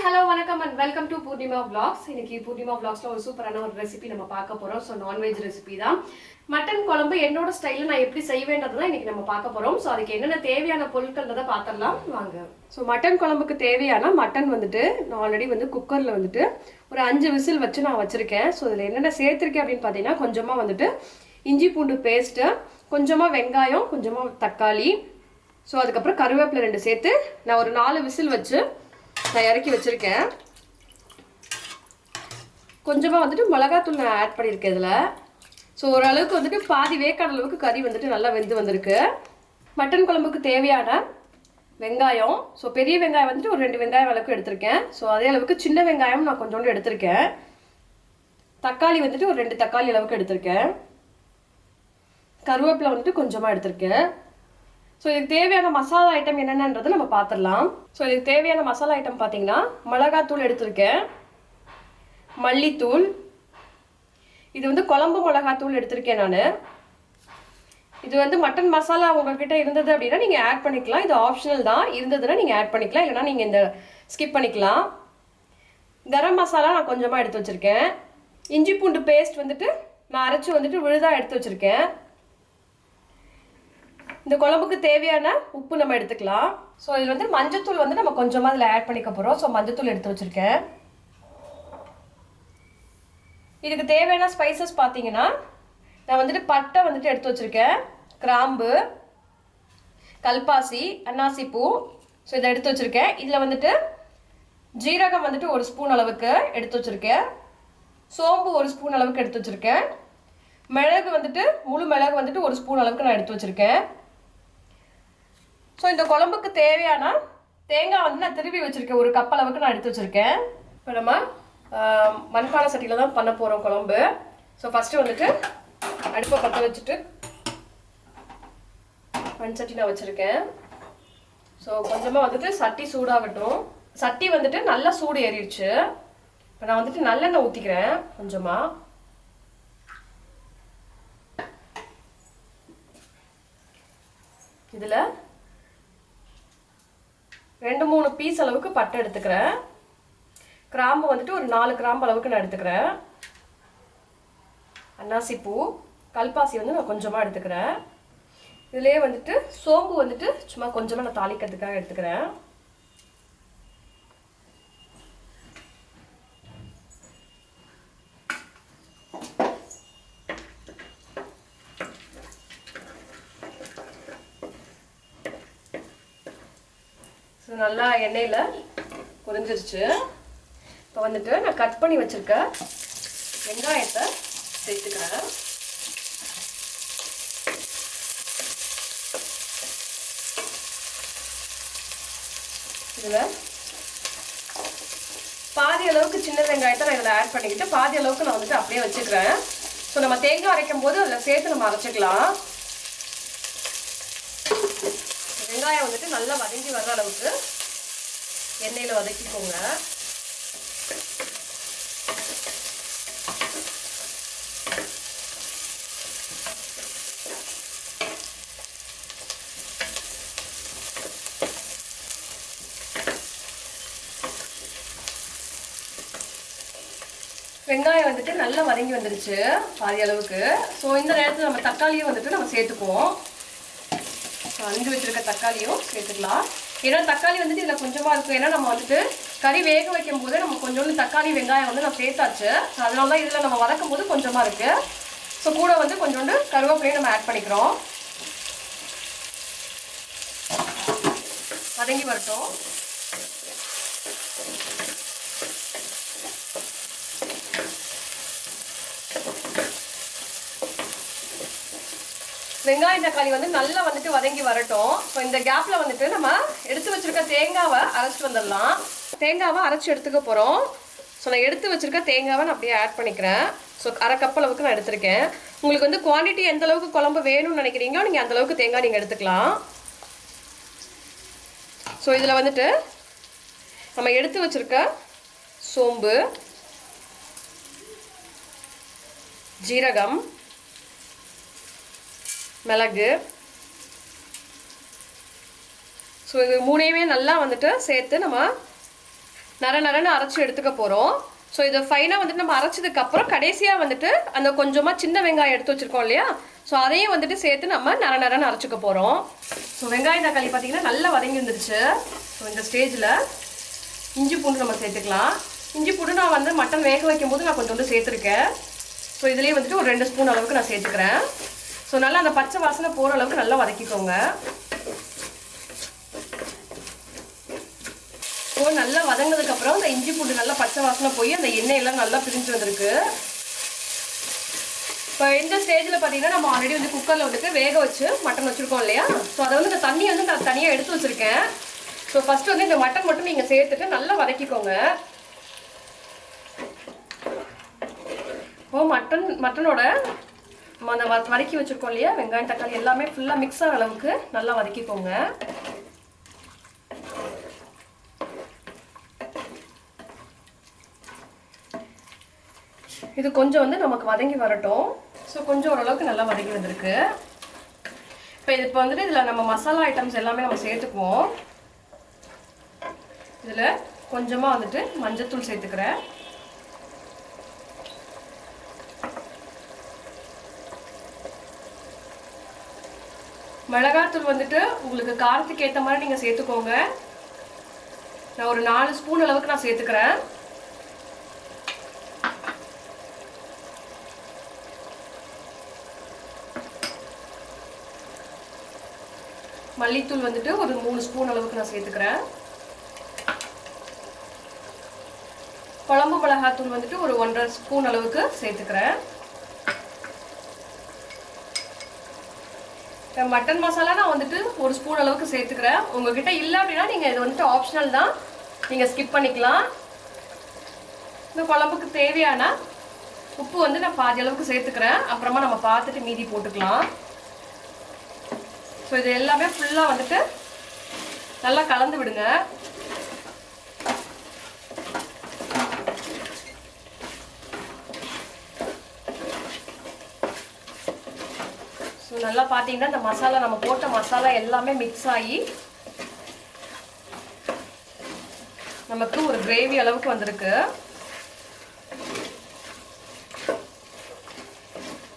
hello, vanakkam and welcome to Poornima vlogs. இன்னைக்கு Poornima vlogsல ஒரு சூப்பரான ஒரு ரெசிபி நம்ம பார்க்க போறோம். சோ நான்வெஜ் ரெசிபி தான். மட்டன் குழம்பு என்னோட ஸ்டைல்ல நான் எப்படி செய்வேன்றதை தான் இன்னைக்கு நம்ம பார்க்க போறோம். சோ அதுக்கு என்னென்ன தேவையான பொருட்கள்ன்றதை பார்த்தறலாம் வாங்க. சோ மட்டன் குழம்புக்கு தேவையான மட்டன் வந்துட்டு நான் ஆல்ரெடி குக்கர்ல ஒரு 5 விசில் வச்சு நான் வச்சிருக்கேன். சோ இதுல என்னென்ன சேர்த்திருக்கேன் அப்படினு பாத்தீங்கன்னா கொஞ்சமா இஞ்சி பூண்டு பேஸ்ட், கொஞ்சமா வெங்காயம், கொஞ்சமா தக்காளி, சோ அதுக்கு அப்புறம் கருவேப்பிலை 2 சேர்த்து நான் ஒரு 4 விசில் வச்சு நான் இறக்கி வச்சிருக்கேன். கொஞ்சமா மிளகாத்தூள் நான் ஆட் பண்ணியிருக்கேன் இதுல. ஸோ ஓரளவுக்கு பாதி வேக்கான அளவுக்கு கறி நல்லா வெந்து வந்திருக்கு. மட்டன் குழம்புக்கு தேவையான வெங்காயம், ஸோ பெரிய வெங்காயம் ஒரு 2 வெங்காயம் அளவுக்கு எடுத்திருக்கேன். ஸோ அதே அளவுக்கு சின்ன வெங்காயம் நான் கொஞ்சோண்டு எடுத்திருக்கேன். தக்காளி ஒரு 2 தக்காளி அளவுக்கு எடுத்திருக்கேன். கருவேப்பிலை கொஞ்சமா எடுத்திருக்கேன். ஸோ இதுக்கு தேவையான மசாலா ஐட்டம் என்னென்னன்றதை நம்ம பார்த்துடலாம். ஸோ இதுக்கு தேவையான மசாலா ஐட்டம் பார்த்தீங்கன்னா மிளகாத்தூள் எடுத்திருக்கேன், மல்லித்தூள், இது குழம்பு மிளகாத்தூள் எடுத்திருக்கேன் நான். இது மட்டன் மசாலா உங்கள்கிட்ட இருந்தது அப்படின்னா நீங்கள் ஆட் பண்ணிக்கலாம். இது ஆப்ஷனல் தான், இருந்ததுன்னா நீங்கள் ஆட் பண்ணிக்கலாம், இல்லைனா நீங்கள் இந்த ஸ்கிப் பண்ணிக்கலாம். கரம் மசாலா நான் கொஞ்சமாக எடுத்து வச்சுருக்கேன். இஞ்சி பூண்டு பேஸ்ட் நான் அரைச்சி விழுதாக எடுத்து வச்சுருக்கேன். இந்த குழம்புக்கு தேவையான உப்பு நம்ம எடுத்துக்கலாம். ஸோ இதில் மஞ்சத்தூள் நம்ம கொஞ்சமாக இதில் ஆட் பண்ணிக்க போகிறோம். ஸோ மஞ்சத்தூள் எடுத்து வச்சுருக்கேன். இதுக்கு தேவையான ஸ்பைசஸ் பார்த்தீங்கன்னா நான் பட்டை எடுத்து வச்சுருக்கேன், கிராம்பு, கல்பாசி, அன்னாசிப்பூ, ஸோ இதை எடுத்து வச்சுருக்கேன். இதில் ஜீரகம் 1 ஸ்பூன் அளவுக்கு எடுத்து வச்சுருக்கேன். சோம்பு 1 ஸ்பூன் அளவுக்கு எடுத்து வச்சுருக்கேன். மிளகு முழு மிளகு 1 ஸ்பூன் அளவுக்கு நான் எடுத்து வச்சுருக்கேன். ஸோ இந்த குழம்புக்கு தேவையான தேங்காய் நான் திருவி வச்சுருக்கேன், 1 கப் அளவுக்கு நான் எடுத்து வச்சுருக்கேன். இப்போ நம்ம மண்பானை சட்டியில் தான் பண்ண போகிறோம் குழம்பு. ஸோ ஃபஸ்ட்டு அடுப்பை பற்ற வச்சுட்டு மண் சட்டி நான் வச்சுருக்கேன். ஸோ கொஞ்சமாக சட்டி சூடாகட்டும். சட்டி நல்லா சூடு ஏறிடுச்சு. இப்போ நான் நல்லெண்ணெய் ஊற்றிக்கிறேன் கொஞ்சமாக. இதில் 2-3 பீஸ் அளவுக்கு பட்டை எடுத்துக்கிறேன். கிராம்பு ஒரு 4 கிராம்பு அளவுக்கு நான் எடுத்துக்கிறேன். அன்னாசிப்பூ, கல்பாசி நான் கொஞ்சமாக எடுத்துக்கிறேன். இதிலே சோம்பு சும்மா கொஞ்சமாக நான் தாளிக்கிறதுக்காக எடுத்துக்கிறேன். நல்லா எண்ணெயில் பொரிஞ்சிருச்சு. இப்போ நான் கட் பண்ணி வச்சிருக்க வெங்காயத்தை சேர்த்துக்கிறேன். இதில் பாதி அளவுக்கு சின்ன வெங்காயத்தை நான் இதில் ஆட் பண்ணிக்கிட்டு பாதி அளவுக்கு நான் அப்படியே வச்சுக்கிறேன். ஸோ நம்ம தேங்காய் அரைக்கும் போது அதில் சேர்த்து நம்ம அரைச்சிக்கலாம். வெங்காயம் நல்லா வதங்கி வர்ற அளவுக்கு எண்ணெயில் வதக்கிக்கோங்க. வெங்காயம் நல்லா வதங்கி வந்துருச்சு பாதி அளவுக்கு. ஸோ இந்த நேரத்தில் நம்ம தக்காளியும் நம்ம சேர்த்துக்குவோம். அஞ்சு வச்சிருக்க தக்காளியும் சேர்த்துக்கலாம். ஏன்னா தக்காளி இதில் கொஞ்சமாக இருக்கும். ஏன்னா நம்ம கறி வேக வைக்கும் போது நம்ம கொஞ்சோண்டு தக்காளி வெங்காயம் நான் சேர்த்தாச்சு. அதனால தான் இதில் நம்ம வதக்கும் போது கொஞ்சமாக இருக்குது. ஸோ கூட கொஞ்சோண்டு கருவேப்பிலையும் நம்ம ஆட் பண்ணிக்கிறோம். வதங்கி வரட்டும். வெங்காயம் தக்காளி நல்லா வதங்கி வரட்டும். ஸோ இந்த கேப்பில் நம்ம எடுத்து வச்சிருக்க தேங்காவை அரைச்சிட்டு வந்துடலாம். தேங்காவை அரைச்சி எடுத்துக்க போகிறோம். ஸோ நான் எடுத்து வச்சிருக்க தேங்காவை நான் அப்படியே ஆட் பண்ணிக்கிறேன். ஸோ 1/2 கப் அளவுக்கு நான் எடுத்திருக்கேன். உங்களுக்கு குவான்டிட்டி எந்த அளவுக்கு குழம்பு வேணும்னு நினைக்கிறீங்களோ நீங்கள் அந்த அளவுக்கு தேங்காய் நீங்கள் எடுத்துக்கலாம். ஸோ இதில் நம்ம எடுத்து வச்சிருக்க சோம்பு, ஜீரகம், மிளகு, ஸோ இது மூணையுமே நல்லா சேர்த்து நம்ம நரன்னு அரைச்சி எடுத்துக்க போகிறோம். ஸோ இதை ஃபைனாக வந்துட்டு நம்ம அரைச்சதுக்கப்புறம் கடைசியாக வந்துட்டு அந்த கொஞ்சமாக சின்ன வெங்காயம் எடுத்து வச்சுருக்கோம் இல்லையா, ஸோ அதையும் வந்துட்டு சேர்த்து நம்ம நரன்னு அரைச்சிக்க போகிறோம். ஸோ வெங்காயம் தக்காளி பார்த்தீங்கன்னா நல்லா வதங்கி வந்துருச்சு. ஸோ இந்த ஸ்டேஜில் இஞ்சி பூண்டு நம்ம சேர்த்துக்கலாம். இஞ்சி பூண்டு நான் வந்து மட்டன் வேக வைக்கும்போது நான் கொஞ்சம் சேர்த்துருக்கேன். ஸோ இதுலேயே வந்துட்டு ஒரு 2 ஸ்பூன் அளவுக்கு நான் சேர்த்துக்கிறேன். ஸோ நல்லா அந்த பச்சை வாசனை போகிற அளவுக்கு நல்லா வதக்கிக்கோங்க. ஸோ நல்லா வதங்கினதுக்கப்புறம் இந்த இஞ்சி பூண்டு நல்லா பச்சை வாசனை போய் அந்த எண்ணெயெல்லாம் நல்லா பிரிஞ்சு வந்திருக்கு. இப்போ இந்த ஸ்டேஜில் பார்த்தீங்கன்னா நம்ம ஆல்ரெடி வந்து குக்கரில் வந்துட்டு வேக வச்சு மட்டன் வச்சுருக்கோம் இல்லையா, ஸோ அதை வந்து இந்த தண்ணி வந்து நான் தனியாக எடுத்து வச்சுருக்கேன். ஸோ ஃபஸ்ட்டு வந்து இந்த மட்டன் மட்டும் நீங்கள் சேர்த்துட்டு நல்லா வதக்கிக்கோங்க. இப்போ மட்டனோட நம்ம அந்த வதக்கி வச்சுருக்கோம் இல்லையா, வெங்காயம் தக்காளி எல்லாமே ஃபுல்லாக மிக்ஸ் ஆகிற அளவுக்கு நல்லா வதக்கிக்கோங்க. இது கொஞ்சம் வந்து நமக்கு வதங்கி வரட்டும். ஸோ கொஞ்சம் ஓரளவுக்கு நல்லா வதங்கி வந்திருக்கு. இப்போ வந்துட்டு இதில் நம்ம மசாலா ஐட்டம்ஸ் எல்லாமே நம்ம சேர்த்துக்குவோம். இதில் கொஞ்சமாக வந்துட்டு மஞ்சத்தூள் சேர்த்துக்கிறேன். மிளகாத்தூள் வந்துட்டு உங்களுக்கு காரத்துக்கு ஏற்ற மாதிரி நீங்கள் சேர்த்துக்கோங்க. நான் ஒரு 4 ஸ்பூன் அளவுக்கு நான் சேர்த்துக்கிறேன். மல்லித்தூள் வந்துட்டு ஒரு 3 ஸ்பூன் அளவுக்கு நான் சேர்த்துக்கிறேன். குழம்பு மிளகாத்தூள் வந்துட்டு ஒரு 1.5 ஸ்பூன் அளவுக்கு சேர்த்துக்கிறேன். மட்டன் மசாலா நான் வந்துட்டு 1 ஸ்பூன் அளவுக்கு சேர்த்துக்கிறேன். உங்ககிட்ட இல்லை அப்படின்னா நீங்கள் இது வந்துட்டு ஆப்ஷனல் தான், நீங்கள் ஸ்கிப் பண்ணிக்கலாம். இந்த குழம்புக்கு தேவையான உப்பு வந்து நான் பாதி அளவுக்கு சேர்த்துக்கிறேன். அப்புறமா நம்ம பார்த்துட்டு மீதி போட்டுக்கலாம். ஸோ இது எல்லாமே ஃபுல்லாக வந்துட்டு நல்லா கலந்து விடுங்க. ஸோ நல்லா பார்த்தீங்கன்னா இந்த மசாலா நம்ம போட்ட மசாலா எல்லாமே மிக்ஸ் ஆகி நமக்கு ஒரு கிரேவி அளவுக்கு வந்திருக்கு.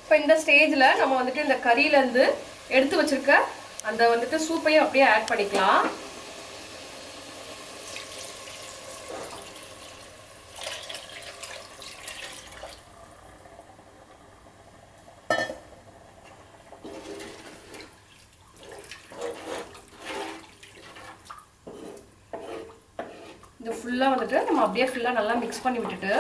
இப்போ இந்த ஸ்டேஜில் நம்ம வந்துட்டு இந்த கறியிலேருந்து எடுத்து வச்சிருக்க அந்த வந்துட்டு சூப்பையும் அப்படியே ஆட் பண்ணிக்கலாம். இது ஃபுல்லாக வந்துட்டு நம்ம அப்படியே ஃபுல்லாக நல்லா மிக்ஸ் பண்ணி விட்டுட்டு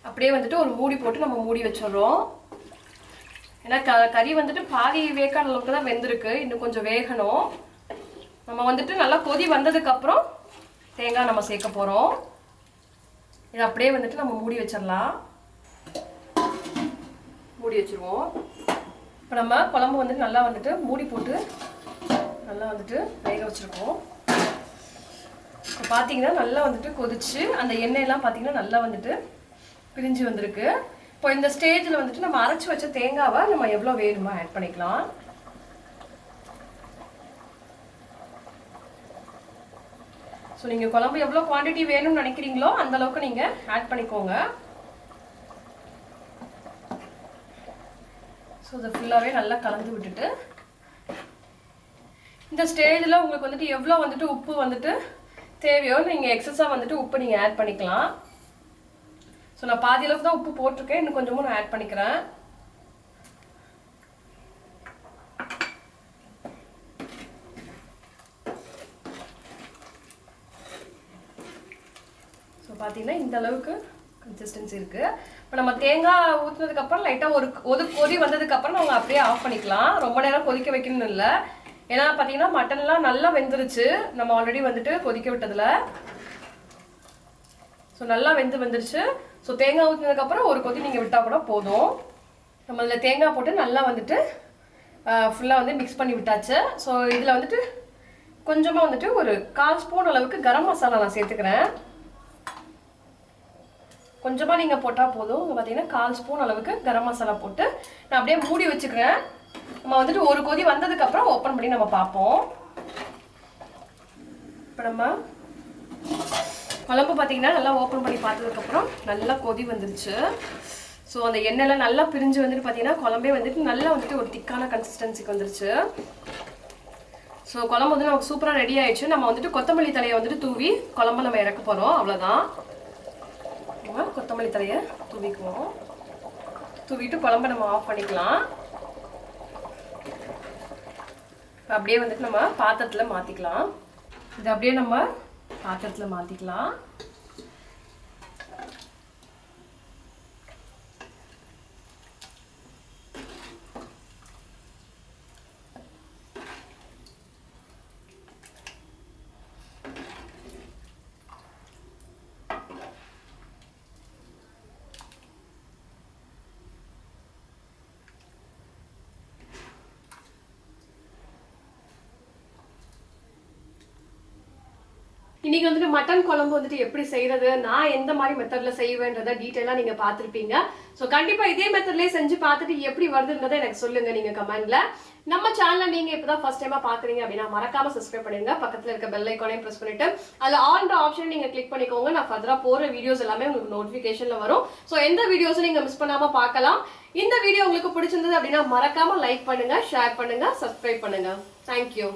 அப்படியே வந்துட்டு ஒரு மூடி போட்டு நம்ம மூடி வச்சிடுறோம். ஏன்னா கறி வந்துட்டு பாதி வேக்கான அளவுக்கு தான் வெந்திருக்கு, இன்னும் கொஞ்சம் வேகணும். நம்ம வந்துட்டு நல்லா கொதி வந்ததுக்கப்புறம் தேங்காய் நம்ம சேர்க்க போகிறோம். இதை அப்படியே வந்துட்டு நம்ம மூடி வச்சிடலாம். மூடி வச்சுருவோம். இப்போ நம்ம குழம்பு வந்துட்டு நல்லா வந்துட்டு மூடி போட்டு நல்லா வந்துட்டு வேக வச்சுருக்கோம். இப்போ பார்த்தீங்கன்னா நல்லா வந்துட்டு கொதிச்சு அந்த எண்ணெயெல்லாம் பார்த்தீங்கன்னா நல்லா வந்துட்டு பிரிஞ்சு வந்திருக்கு. இப்போ இந்த ஸ்டேஜில் வந்துட்டு நம்ம அரைச்சி வச்ச தேங்காவை நம்ம எவ்வளோ வேணுமோ ஆட் பண்ணிக்கலாம். ஸோ நீங்கள் குழம்பு எவ்வளோ குவான்டிட்டி வேணும்னு நினைக்கிறீங்களோ அந்த அளவுக்கு நீங்கள் ஆட் பண்ணிக்கோங்க. ஸோ இதை ஃபுல்லாகவே நல்லா கலந்து விட்டுட்டு இந்த ஸ்டேஜில் உங்களுக்கு வந்துட்டு எவ்வளோ வந்துட்டு உப்பு வந்துட்டு தேவையோ நீங்கள் எக்ஸஸாக வந்துட்டு உப்பு நீங்கள் ஆட் பண்ணிக்கலாம். ஸோ நான் பாதி அளவுக்கு தான் உப்பு போட்டிருக்கேன், இன்னும் கொஞ்சமும் நான் ஆட் பண்ணிக்கிறேன். ஸோ பார்த்தீங்கன்னா இந்த அளவுக்கு கன்சிஸ்டன்சி இருக்குது. இப்போ நம்ம தேங்காய் ஊற்றுனதுக்கப்புறம் லைட்டாக ஒரு கொதி வந்ததுக்கப்புறம் நம்ம அப்படியே ஆஃப் பண்ணிக்கலாம். ரொம்ப நேரம் கொதிக்க வைக்கணும்னு இல்லை, ஏன்னா பார்த்தீங்கன்னா மட்டன்லாம் நல்லா வெந்துருச்சு நம்ம ஆல்ரெடி வந்துட்டு கொதிக்க விட்டதில். ஸோ நல்லா வந்துருச்சு. ஸோ தேங்காய் ஊற்றினதுக்கப்புறம் ஒரு கொதி நீங்கள் விட்டால் கூட போதும். நம்ம இதில் தேங்காய் போட்டு நல்லா வந்துட்டு ஃபுல்லாக வந்து மிக்ஸ் பண்ணி விட்டாச்சு. ஸோ இதில் வந்துட்டு கொஞ்சமாக வந்துட்டு ஒரு 1/4 ஸ்பூன் அளவுக்கு கரம் மசாலா நான் சேர்த்துக்கிறேன். கொஞ்சமாக நீங்கள் போட்டால் போதும். பார்த்தீங்கன்னா 1/4 ஸ்பூன் அளவுக்கு கரம் மசாலா போட்டு நான் அப்படியே மூடி வச்சுக்கிறேன். நம்ம வந்துட்டு ஒரு கொதி வந்ததுக்கப்புறம் ஓப்பன் பண்ணி நம்ம பார்ப்போம். இப்போ நம்ம குழம்பு பார்த்தீங்கன்னா நல்லா ஓப்பன் பண்ணி பார்த்ததுக்கப்புறம் நல்லா கொதி வந்துருச்சு. ஸோ அந்த எண்ணெய்லாம் நல்லா பிரிஞ்சு வந்துட்டு பார்த்தீங்கன்னா குழம்பே வந்துட்டு நல்லா வந்துட்டு ஒரு திக்கான கன்சிஸ்டன்சிக்கு வந்துருச்சு. ஸோ குழம்பு வந்து நமக்கு சூப்பராக ரெடி ஆயிடுச்சு. நம்ம வந்துட்டு கொத்தமல்லி தலையை வந்துட்டு தூவி குழம்பு நம்ம இறக்க போகிறோம். அவ்வளோதான். நம்ம கொத்தமல்லி தலையை தூவிக்குவோம். தூவிட்டு குழம்பை நம்ம ஆஃப் பண்ணிக்கலாம். அப்படியே வந்துட்டு நம்ம பாத்திரத்தில் மாற்றிக்கலாம். இது அப்படியே நம்ம பாத்திரத்தில் மாற்றிக்கலாம். இன்னைக்கு வந்துட்டு மட்டன் குழம்பு வந்துட்டு எப்படி செய்யறது, நான் எந்த மாதிரி மெத்தட்ல செய்வேன்றதை டீட்டெயிலாக நீங்க பார்த்துருப்பீங்க. ஸோ கண்டிப்பா இதே மெத்தட்லேயே செஞ்சு பார்த்துட்டு எப்படி வருதுன்றதை எனக்கு சொல்லுங்க நீங்க கமெண்ட்ல. நம்ம சேனலை நீங்க இப்பதான் ஃபர்ஸ்ட் டைமா பாக்குறீங்க அப்படின்னா மறக்காம சப்ஸ்கிரைப் பண்ணிருங்க. பக்கத்துல இருக்க பெல் ஐக்கானையும் பிரஸ் பண்ணிட்டு அதுல ஆல்ன்ற ஆப்ஷன் நீங்க கிளிக் பண்ணிக்கோங்க. நான் ஃபர்தரா போற வீடியோஸ் எல்லாமே உங்களுக்கு நோட்டிபிகேஷன்ல வரும். ஸோ எந்த வீடியோஸும் நீங்க மிஸ் பண்ணாம பார்க்கலாம். இந்த வீடியோ உங்களுக்கு பிடிச்சிருந்தது அப்படின்னா மறக்காம லைக் பண்ணுங்க, ஷேர் பண்ணுங்க, சப்ஸ்கிரைப் பண்ணுங்க. தேங்க்யூ.